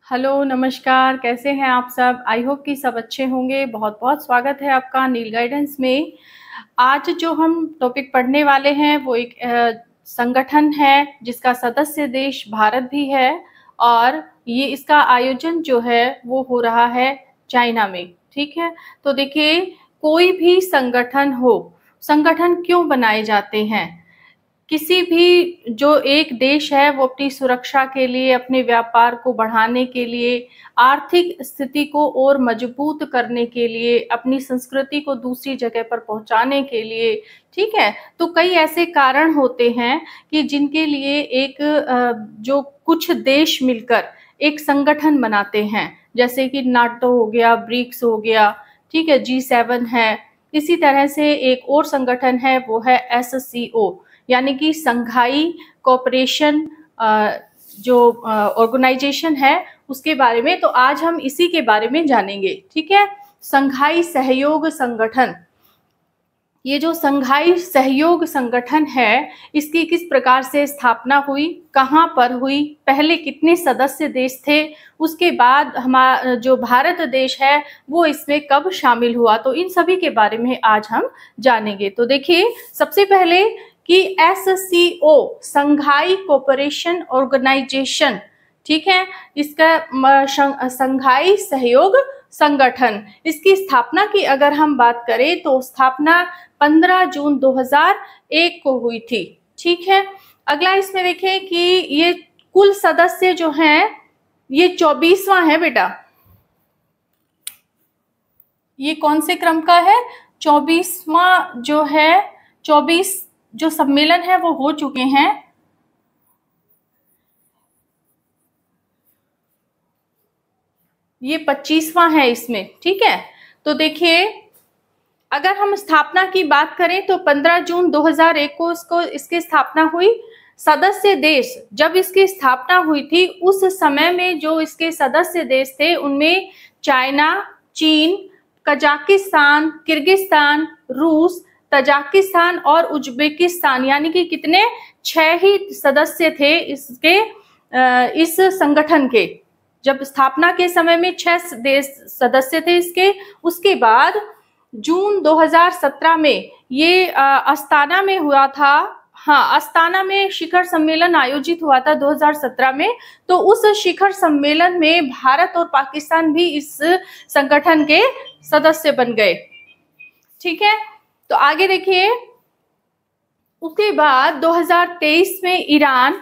Hello, नमस्कार, कैसे हैं आप सब? आई होप कि सब अच्छे होंगे। बहुत-बहुत स्वागत है आपका नील गाइडेंस में। आज जो हम टॉपिक पढ़ने वाले हैं वो एक संगठन है जिसका सदस्य देश भारत भी है और ये इसका आयोजन जो है वो हो रहा है चाइना में, ठीक है? तो देखिए, कोई भी संगठन हो, संगठन क्यों बनाए जाते हैं? किसी भी जो एक देश है वो अपनी सुरक्षा के लिए, अपने व्यापार को बढ़ाने के लिए, आर्थिक स्थिति को और मजबूत करने के लिए, अपनी संस्कृति को दूसरी जगह पर पहुंचाने के लिए, ठीक है? तो कई ऐसे कारण होते हैं कि जिनके लिए एक जो कुछ देश मिलकर एक संगठन बनाते हैं, जैसे कि नाटो हो गया, ब्रिक्स हो गया, ठीक है, G7 है। इसी तरह से एक और संगठन है वो है SCO, यानी कि संघाई कोऑपरेशन जो ऑर्गेनाइजेशन है उसके बारे में। तो आज हम इसी के बारे में जानेंगे, ठीक है? संघाई सहयोग संगठन, ये जो संघाई सहयोग संगठन है इसकी किस प्रकार से स्थापना हुई, कहाँ पर हुई, पहले कितने सदस्य देश थे, उसके बाद हमारा जो भारत देश है वो इसमें कब शामिल हुआ, तो इन सभी के बारे में आज हम जानेंगे। तो देखिए, सबसे पहले कि SCO संघाई कोऑपरेशन ऑर्गेनाइजेशन, ठीक है, इसका संघाई सहयोग संगठन, इसकी स्थापना की अगर हम बात करें तो स्थापना 15 जून 2001 को हुई थी, ठीक है। अगला इसमें देखें कि ये कुल सदस्य जो हैं ये 24वां है बेटा। ये कौन से क्रम का है? 24वां जो है, 24 जो सम्मेलन है वो हो चुके हैं। ये 25वां है इसमें, ठीक है। तो देखिए, अगर हम स्थापना की बात करें तो 15 जून 2001 को इसकी स्थापना हुई। सदस्य देश जब इसकी स्थापना हुई थी उस समय में जो इसके सदस्य देश थे उनमें चाइना, चीन, कजाकिस्तान, किर्गिस्तान, रूस, तजाकिस्तान और उज्बेकिस्तान, यानी कि कितने 6 ही सदस्य थे इसके इस संगठन के। जब स्थापना के समय में 6 देश सदस्य थे इसके। उसके बाद जून 2017 में ये अस्ताना में हुआ था। हाँ, अस्ताना में शिखर सम्मेलन आयोजित हुआ था 2017 में। तो उस शिखर सम्मेलन में भारत और पाकिस्तान भी इस संगठन के सदस्य बन गए, ठीक है। तो आगे देखिए, उसके बाद 2023 में ईरान,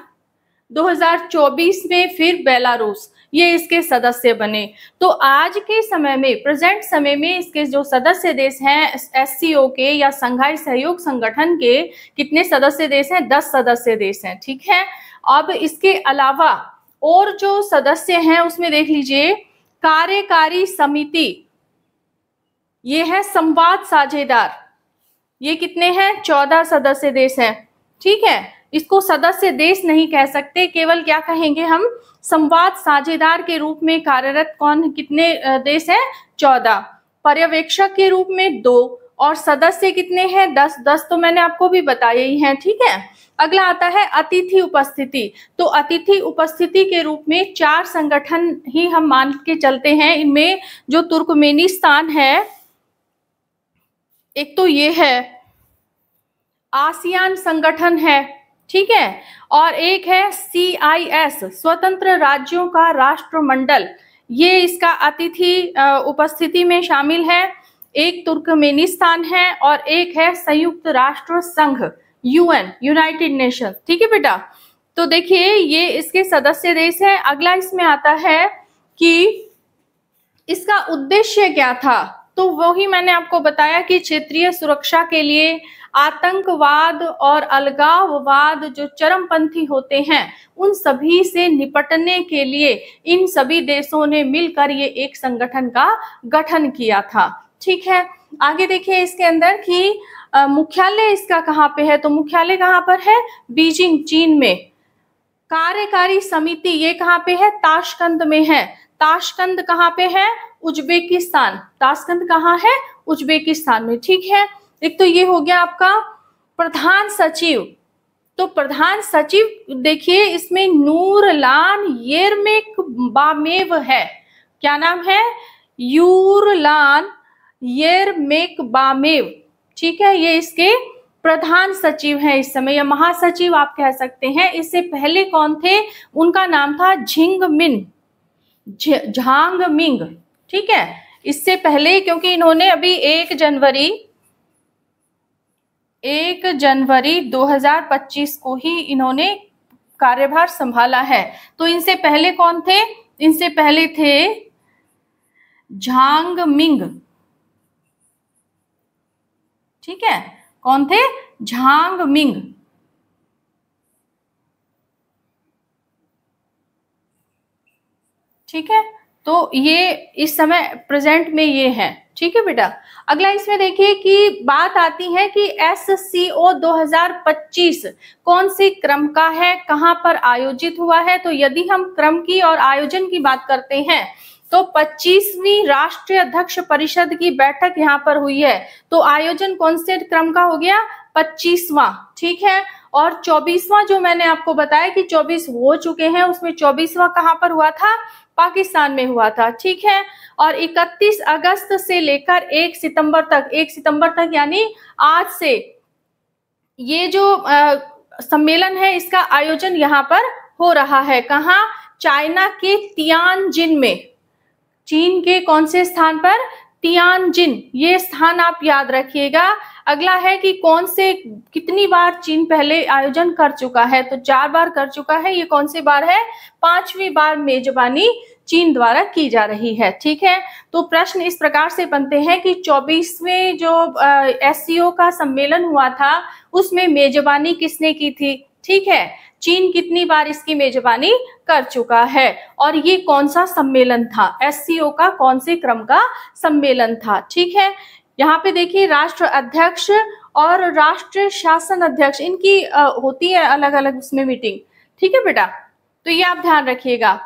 2024 में फिर बेलारूस, ये इसके सदस्य बने। तो आज के समय में, प्रेजेंट समय में इसके जो सदस्य देश हैं SCO के या संघाई सहयोग संगठन के, कितने सदस्य देश हैं? 10 सदस्य देश हैं, ठीक है। अब इसके अलावा और जो सदस्य हैं उसमें देख लीजिए, कार्यकारी समिति, ये है संवाद साझेदार, ये कितने हैं? 14 सदस्य देश हैं, ठीक है। इसको सदस्य देश नहीं कह सकते, केवल क्या कहेंगे हम? संवाद साझेदार के रूप में कार्यरत कितने देश हैं? 14। पर्यवेक्षक के रूप में 2 और सदस्य कितने हैं? 10। 10 तो मैंने आपको भी बताया ही है, ठीक है। अगला आता है अतिथि उपस्थिति। तो अतिथि उपस्थिति के रूप में 4 संगठन ही हम मान के चलते हैं। इनमें जो तुर्कमेनिस्तान है, एक तो ये है आसियान संगठन है, ठीक है, और एक है CIS स्वतंत्र राज्यों का राष्ट्रमंडल, ये इसका अतिथि उपस्थिति में शामिल है। एक तुर्कमेनिस्तान है और एक है संयुक्त राष्ट्र संघ, UN, यूनाइटेड नेशन, ठीक है बेटा। तो देखिए, ये इसके सदस्य देश है। अगला इसमें आता है कि इसका उद्देश्य क्या था, तो वही मैंने आपको बताया कि क्षेत्रीय सुरक्षा के लिए आतंकवाद और अलगाववाद जो चरमपंथी होते हैं उन सभी से निपटने के लिए इन सभी देशों ने मिलकर ये एक संगठन का गठन किया था, ठीक है। आगे देखिए इसके अंदर कि मुख्यालय इसका कहाँ पे है, तो मुख्यालय कहाँ पर है? बीजिंग, चीन में। कार्यकारी समिति ये कहाँ पे है? ताशकंद में है। ताशकंद कहाँ पे है? उज्बेकिस्तान। ताशकंद कहाँ है? उज्बेकिस्तान में, ठीक है। एक तो ये हो गया आपका प्रधान सचिव। तो प्रधान सचिव देखिए इसमें नूरलान येरमेकबामेव है। क्या नाम है? यूरलान येरमेकबामेव। ठीक है, ये इसके प्रधान सचिव हैं इस समय, या महासचिव आप कह सकते हैं। इससे पहले कौन थे? उनका नाम था झांगमिंग। ठीक है, इससे पहले, क्योंकि इन्होंने अभी 1 जनवरी 2025 को ही इन्होंने कार्यभार संभाला है। तो इनसे पहले कौन थे? इनसे पहले थे झांगमिंग। ठीक है, कौन थे? झांगमिंग। ठीक है, तो ये इस समय प्रेजेंट में ये है। ठीक है बेटा, अगला इसमें देखिए कि बात आती है कि SCO 2025 कौन से क्रम का है, कहां पर आयोजित हुआ है। तो यदि हम क्रम की और आयोजन की बात करते हैं तो 25वीं राष्ट्रीय अध्यक्ष परिषद की बैठक यहाँ पर हुई है। तो आयोजन कौन से क्रम का हो गया? 25वां। ठीक है, और 24वां जो मैंने आपको बताया कि 24 हो चुके हैं, उसमें 24वां कहाँ पर हुआ था? पाकिस्तान में हुआ था। ठीक है, और 31 अगस्त से लेकर 1 सितंबर तक यानी आज से ये जो सम्मेलन है इसका आयोजन यहाँ पर हो रहा है। कहाँ? चाइना के तियानजिन में। चीन के कौन से स्थान पर? तियानजिन, ये स्थान आप याद रखिएगा। अगला है कि कौन से कितनी बार चीन पहले आयोजन कर चुका है? तो 4 बार कर चुका है। ये कौन सी बार है? 5वीं बार मेजबानी चीन द्वारा की जा रही है। ठीक है, तो प्रश्न इस प्रकार से बनते हैं कि 24वें जो SCO का सम्मेलन हुआ था उसमें मेजबानी किसने की थी? ठीक है, चीन कितनी बार इसकी मेजबानी कर चुका है, और ये कौन सा सम्मेलन था? SCO का कौन से क्रम का सम्मेलन था? ठीक है, यहाँ पे देखिए राष्ट्र अध्यक्ष और राष्ट्रीय शासन अध्यक्ष, इनकी होती है अलग अलग उसमें मीटिंग। ठीक है बेटा, तो ये आप ध्यान रखिएगा।